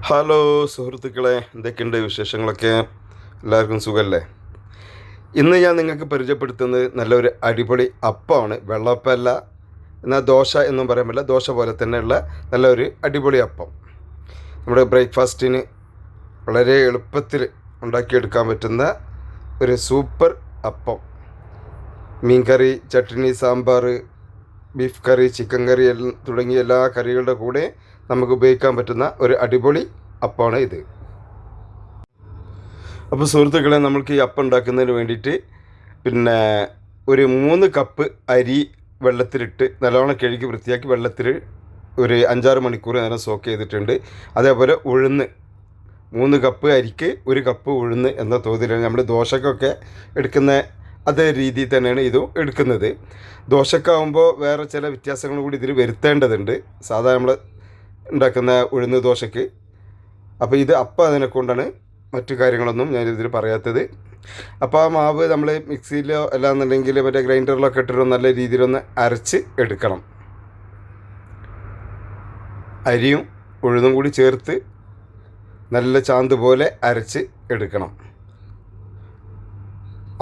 Hello സുഹൃത്തുക്കളെ, എന്തൊക്കെയുണ്ട് വിശേഷങ്ങളൊക്കെ? എല്ലാവർക്കും സുഖമല്ലേ? ഇന്ന് ഞാൻ നിങ്ങൾക്ക് പരിചയപ്പെടുത്തുന്നത് നല്ലൊരു അടിപൊളി അപ്പമാണ്. വെള്ളപ്പമല്ല, എന്നാൽ ദോശ എന്നും പറയാൻ പറ്റില്ല, ദോശ പോലെ തന്നെയുള്ള നല്ലൊരു അടിപൊളി അപ്പം. നമ്മുടെ ബ്രേക്ക്ഫാസ്റ്റിന് വളരെ എളുപ്പത്തിൽ ഉണ്ടാക്കിയെടുക്കാൻ പറ്റുന്ന ഒരു സൂപ്പർ അപ്പം. മീൻ കറി, ചട്നി, സാമ്പാർ, ബീഫ് കറി, ചിക്കൻ കറി തുടങ്ങിയ എല്ലാ കറികളുടെ കൂടെ നമുക്ക് ഉപയോഗിക്കാൻ പറ്റുന്ന ഒരു അടിപൊളി അപ്പമാണ് ഇത്. അപ്പോൾ സുഹൃത്തുക്കളെ, നമ്മൾക്ക് ഈ അപ്പം ഉണ്ടാക്കുന്നതിന് വേണ്ടിയിട്ട് ഒരു 3 കപ്പ് അരി വെള്ളത്തിലിട്ട് നല്ലോണം കഴുകി വൃത്തിയാക്കി വെള്ളത്തിൽ ഒരു 5-6 മണിക്കൂർ നേരം സോക്ക് ചെയ്തിട്ടുണ്ട്. അതേപോലെ ഉഴുന്ന് 3 കപ്പ് അരിക്ക് 1 കപ്പ് ഉഴുന്ന് എന്ന തോതിലാണ് നമ്മൾ ദോശക്കൊക്കെ എടുക്കുന്ന അതേ രീതിയിൽ തന്നെയാണ് ഇതും എടുക്കുന്നത്. ദോശക്കാവുമ്പോൾ വേറെ ചില വ്യത്യാസങ്ങൾ കൂടി ഇതിൽ വരുത്തേണ്ടതുണ്ട് സാധാരണ നമ്മൾ ഉണ്ടാക്കുന്ന ഉഴുന്ന് ദോശയ്ക്ക്. അപ്പോൾ ഇത് അപ്പം അതിനെക്കൊണ്ടാണ് മറ്റു കാര്യങ്ങളൊന്നും ഞാനിതിൽ പറയാത്തത്. അപ്പോൾ ആ മാവ് നമ്മൾ മിക്സിയിലോ അല്ലാന്നുണ്ടെങ്കിൽ മറ്റേ ഗ്രൈൻഡറിലൊക്കെ ഇട്ടിട്ട് നല്ല രീതിയിലൊന്ന് അരച്ച് എടുക്കണം. അരിയും ഉഴുന്നും കൂടി ചേർത്ത് നല്ല ചാന്ത് പോലെ അരച്ച് എടുക്കണം.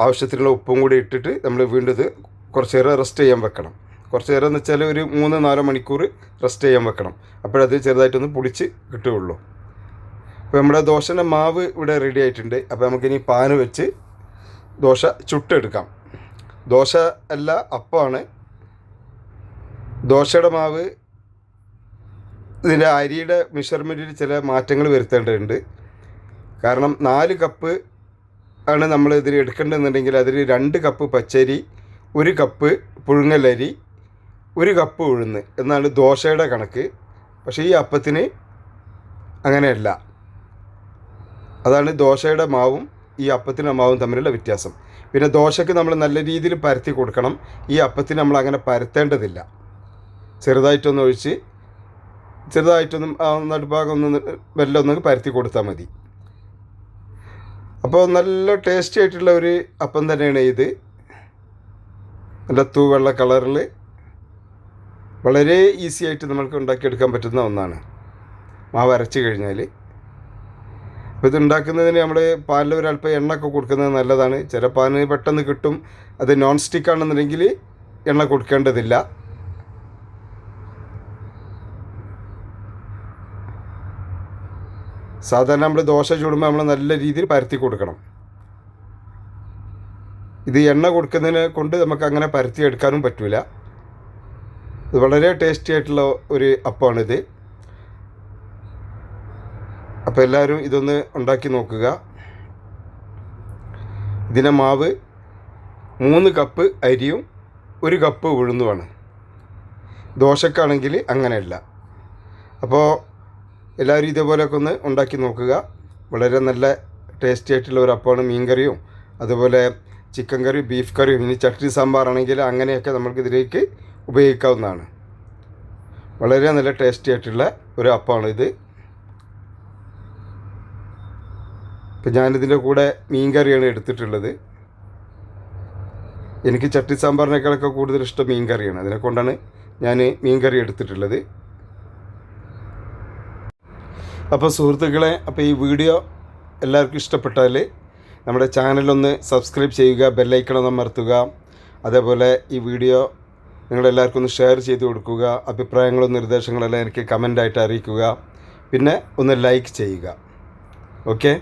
ആവശ്യത്തിനുള്ള ഉപ്പും കൂടി ഇട്ടിട്ട് നമ്മൾ വീണ്ടും ഇത് കുറച്ച് നേരം റെസ്റ്റ് ചെയ്യാൻ വെക്കണം. കുറച്ച് നേരം എന്ന് വെച്ചാൽ ഒരു 3-4 മണിക്കൂർ റെസ്റ്റ് ചെയ്യാൻ വെക്കണം. അപ്പോഴത് ചെറുതായിട്ടൊന്ന് പൊടിച്ച് കിട്ടുകയുള്ളൂ. അപ്പോൾ നമ്മുടെ ദോശൻ്റെ മാവ് ഇവിടെ റെഡി ആയിട്ടുണ്ട്. അപ്പോൾ നമുക്കിനി പാന് വെച്ച് ദോശ ചുട്ടെടുക്കാം. ദോശ അല്ല, അപ്പമാണ്. ദോശയുടെ മാവ് ഇതിൻ്റെ അരിയുടെ മെഷർമെൻറ്റിൽ ചില മാറ്റങ്ങൾ വരുത്തേണ്ടതുണ്ട്. കാരണം 4 കപ്പ് ആണ് നമ്മൾ ഇതിൽ എടുക്കേണ്ടതെന്നുണ്ടെങ്കിൽ അതിൽ 2 കപ്പ് പച്ചരി, 1 കപ്പ് പുഴുങ്ങലരി, 1 കപ്പ് ഉഴുന്ന് എന്നാണ് ദോശയുടെ കണക്ക്. പക്ഷേ ഈ അപ്പത്തിന് അങ്ങനെയല്ല. അതാണ് ദോശയുടെ മാവും ഈ അപ്പത്തിൻ്റെ മാവും തമ്മിലുള്ള വ്യത്യാസം. പിന്നെ ദോശയ്ക്ക് നമ്മൾ നല്ല രീതിയിൽ പരത്തി കൊടുക്കണം. ഈ അപ്പത്തിന് നമ്മൾ അങ്ങനെ പരത്തേണ്ടതില്ല. ചെറുതായിട്ടൊന്ന് ഒഴിച്ച് ചെറുതായിട്ടൊന്നും നടുഭാഗം ഒന്ന് വെല്ലം ഒന്ന് പരത്തി കൊടുത്താൽ മതി. അപ്പോൾ നല്ല ടേസ്റ്റി ആയിട്ടുള്ള ഒരു അപ്പം തന്നെയാണ് ഇത്. നല്ല തൂവെള്ള കളറിൽ വളരെ ഈസി ആയിട്ട് നമ്മൾക്ക് ഉണ്ടാക്കിയെടുക്കാൻ പറ്റുന്ന ഒന്നാണ് മാവ് അരച്ച് കഴിഞ്ഞാൽ. അപ്പോൾ ഇത് ഉണ്ടാക്കുന്നതിന് നമ്മൾ പാലിൽ ഒരല്പം എണ്ണ ഒക്കെ കൊടുക്കുന്നത് നല്ലതാണ്. ചില പാന് പെട്ടെന്ന് കിട്ടും. അത് നോൺ സ്റ്റിക്ക് ആണെന്നുണ്ടെങ്കിൽ എണ്ണ കൊടുക്കേണ്ടതില്ല. സാധാരണ നമ്മൾ ദോശ ചൂടുമ്പോൾ നമ്മൾ നല്ല രീതിയിൽ പരത്തി കൊടുക്കണം. ഇത് എണ്ണ കൊടുക്കുന്നതിനെ കൊണ്ട് നമുക്ക് അങ്ങനെ പരത്തിയെടുക്കാനും പറ്റില്ല. ഇത് വളരെ ടേസ്റ്റി ആയിട്ടുള്ള ഒരു അപ്പമാണിത്. അപ്പോൾ എല്ലാവരും ഇതൊന്ന് ഉണ്ടാക്കി നോക്കുക. ഇതിൻ്റെ മാവ് 3 കപ്പ് അരിയും 1 കപ്പ് ഉഴുന്നുമാണ്. ദോശക്കാണെങ്കിൽ അങ്ങനെയല്ല. അപ്പോൾ എല്ലാവരും ഇതേപോലെയൊക്കെ ഒന്ന് ഉണ്ടാക്കി നോക്കുക. വളരെ നല്ല ടേസ്റ്റി ആയിട്ടുള്ള ഒരു അപ്പമാണ്. മീൻ കറിയും അതുപോലെ ചിക്കൻ കറി, ബീഫ് കറിയും, ഇനി ചട്നി സാമ്പാറാണെങ്കിൽ അങ്ങനെയൊക്കെ നമുക്ക് ഇതിലേക്ക് ഉപയോഗിക്കാവുന്നതാണ്. വളരെ നല്ല ടേസ്റ്റി ആയിട്ടുള്ള ഒരു അപ്പമാണ് ഇത്. ഇപ്പം ഞാനിതിൻ്റെ കൂടെ മീൻ കറിയാണ് എടുത്തിട്ടുള്ളത്. എനിക്ക് ചട്നി സാമ്പാറിനേക്കാളൊക്കെ കൂടുതൽ ഇഷ്ടം മീൻ കറിയാണ്. അതിനെക്കൊണ്ടാണ് ഞാൻ മീൻ കറി എടുത്തിട്ടുള്ളത്. അപ്പോൾ സുഹൃത്തുക്കളെ, അപ്പോൾ ഈ വീഡിയോ എല്ലാവർക്കും ഇഷ്ടപ്പെട്ടാൽ നമ്മുടെ ചാനലൊന്ന് സബ്സ്ക്രൈബ് ചെയ്യുക, ബെല്ലൈക്കൺ അമർത്തുക. അതേപോലെ ഈ വീഡിയോ നിങ്ങളെല്ലാവർക്കും ഒന്ന് ഷെയർ ചെയ്ത് കൊടുക്കുക. അഭിപ്രായങ്ങളും നിർദ്ദേശങ്ങളെല്ലാം എനിക്ക് കമൻ്റായിട്ട് അറിയിക്കുക. പിന്നെ ഒന്ന് ലൈക്ക് ചെയ്യുക. ഓക്കെ,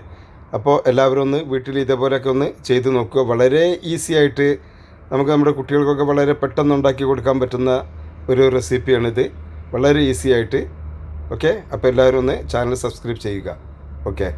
അപ്പോൾ എല്ലാവരും ഒന്ന് വീട്ടിൽ ഇതേപോലെയൊക്കെ ഒന്ന് ചെയ്ത് നോക്കുക. വളരെ ഈസി ആയിട്ട് നമുക്ക് നമ്മുടെ കുട്ടികൾക്കൊക്കെ വളരെ പെട്ടെന്ന് ഉണ്ടാക്കി കൊടുക്കാൻ പറ്റുന്ന ഒരു റെസിപ്പിയാണിത്. വളരെ ഈസി ആയിട്ട്. ഓക്കെ, അപ്പോൾ എല്ലാവരും ഒന്ന് ചാനൽ സബ്സ്ക്രൈബ് ചെയ്യുക. ഓക്കെ.